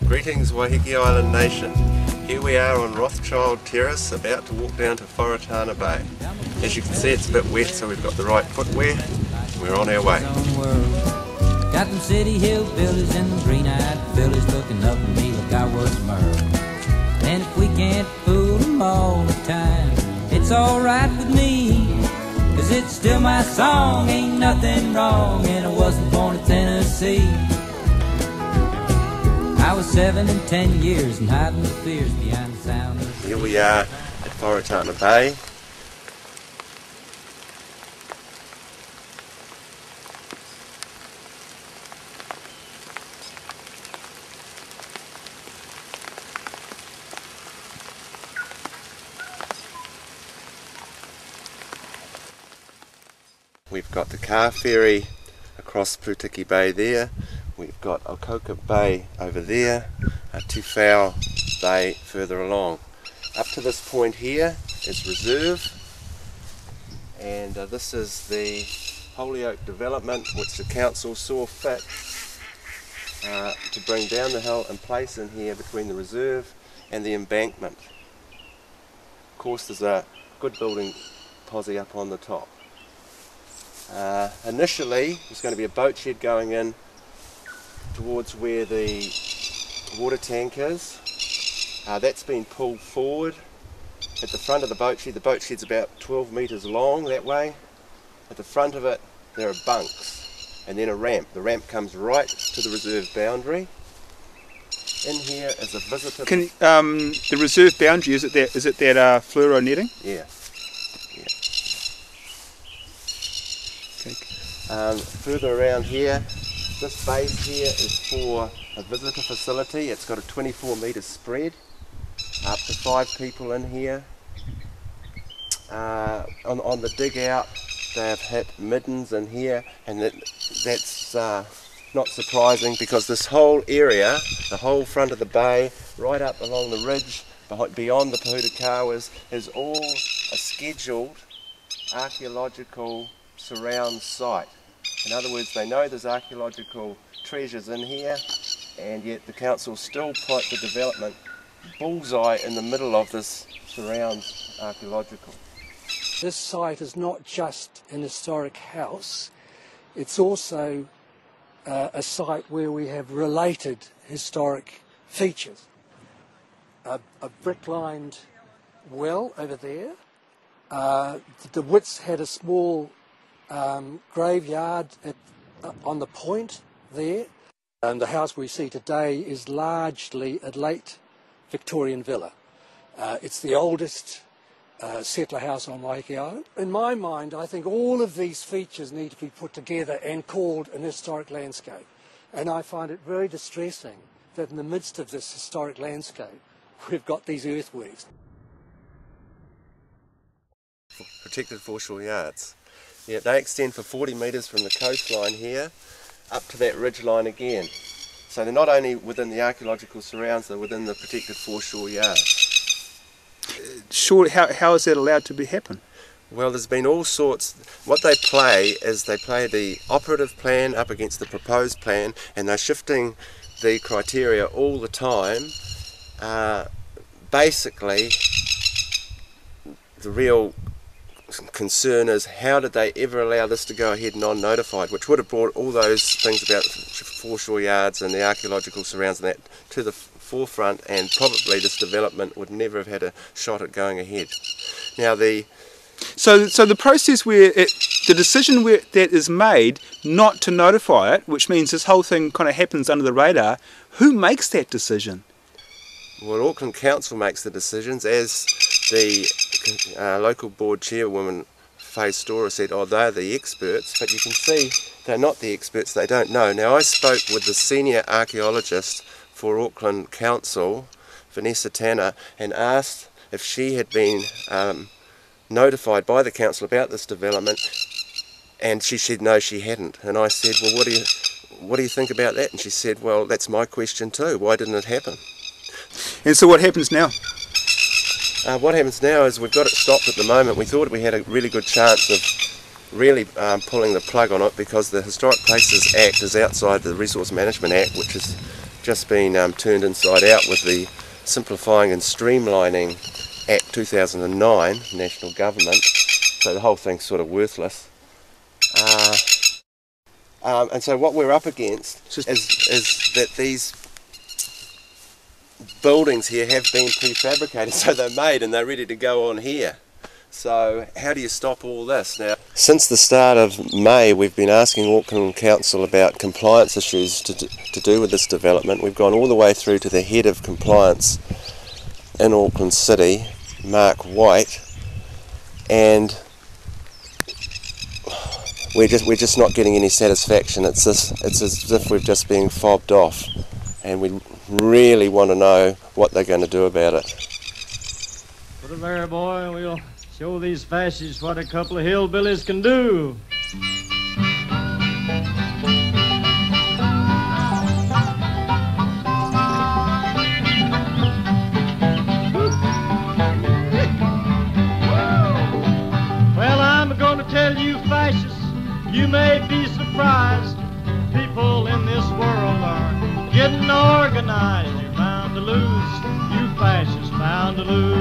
Greetings Waiheke Island Nation. Here we are on Rothschild Terrace, about to walk down to Whare Tana Bay. As you can see, it's a bit wet, so we've got the right footwear. We're on our way. Got them city hillbillies and them green-eyed fillies looking up at me like I was Merle. And if we can't fool them all the time, it's alright with me, 'cause it's still my song, ain't nothing wrong, and I wasn't born in Tennessee. I was 7 and 10 years and hiding the fears behind the sound of the... Here we are at Whare Tana Bay. We've got the car ferry across Putiki Bay there. We've got Auckland Bay over there, Tufau Bay further along. Up to this point here is reserve, and this is the Holyoke development which the council saw fit to bring down the hill and place in here between the reserve and the embankment. Of course, there's a good building posse up on the top. Initially there's going to be a boat shed going in towards where the water tank is. That's been pulled forward. At the front of the boat shed's about 12 metres long that way. At the front of it there are bunks and then a ramp. The ramp comes right to the reserve boundary. In here is a visitor... the reserve boundary, is it that fluoro netting? Yeah. Further around here, this base here is for a visitor facility. It's got a 24 metre spread, up to 5 people in here. On the dig out, they have hit middens in here, and that's not surprising, because this whole area, the whole front of the bay, right up along the ridge, beyond the Pūtakawas, is all a scheduled archaeological surround site. In other words, they know there's archaeological treasures in here, and yet the council still put the development bullseye in the middle of this surround archaeological. This site is not just an historic house, it's also a site where we have related historic features. A brick-lined well over there. The Wits had a small graveyard on the point there, and the house we see today is largely a late Victorian villa. It's the oldest settler house on Waiheke Island. In my mind, I think all of these features need to be put together and called an historic landscape, and I find it very distressing that in the midst of this historic landscape we've got these earthworks. Protected foreshore yards. Yeah, they extend for 40 metres from the coastline here up to that ridge line again. So they're not only within the archaeological surrounds, they're within the protected foreshore yards. Sure, how is that allowed to happen? Well, there's been all sorts. What they play is they play the operative plan up against the proposed plan, and they're shifting the criteria all the time. Basically, the real concern is, how did they ever allow this to go ahead non-notified, which would have brought all those things about foreshore yards and the archaeological surrounds and that to the forefront, and probably this development would never have had a shot at going ahead. Now so the process where the decision that is made not to notify it, which means this whole thing kind of happens under the radar, who makes that decision? Well, Auckland Council makes the decisions, as the local board chairwoman Faye Storer said, oh, they're the experts, but you can see they're not the experts, they don't know. Now, I spoke with the senior archaeologist for Auckland Council, Vanessa Tanner, and asked if she had been notified by the council about this development, and she said no, she hadn't. And I said, well, what do you think about that? And she said, well, that's my question too, why didn't it happen? And so what happens now? What happens now is we've got it stopped at the moment. We thought we had a really good chance of really pulling the plug on it, because the Historic Places Act is outside the Resource Management Act, which is just been turned inside out with the Simplifying and Streamlining Act 2009, national government, so the whole thing's sort of worthless. And so what we're up against is that these buildings here have been prefabricated, so they're made and they're ready to go on here. So how do you stop all this? Now, since the start of May, we've been asking Auckland Council about compliance issues to do with this development. We've gone all the way through to the head of compliance in Auckland City, Mark White, and we're just not getting any satisfaction. It's as if we've just been fobbed off, and we really want to know what they're going to do about it. Put it there, boy. We'll show these fascists what a couple of hillbillies can do. Well, I'm going to tell you fascists, you may be surprised. People in this world are getting organized. You're bound to lose. You fascists bound to lose.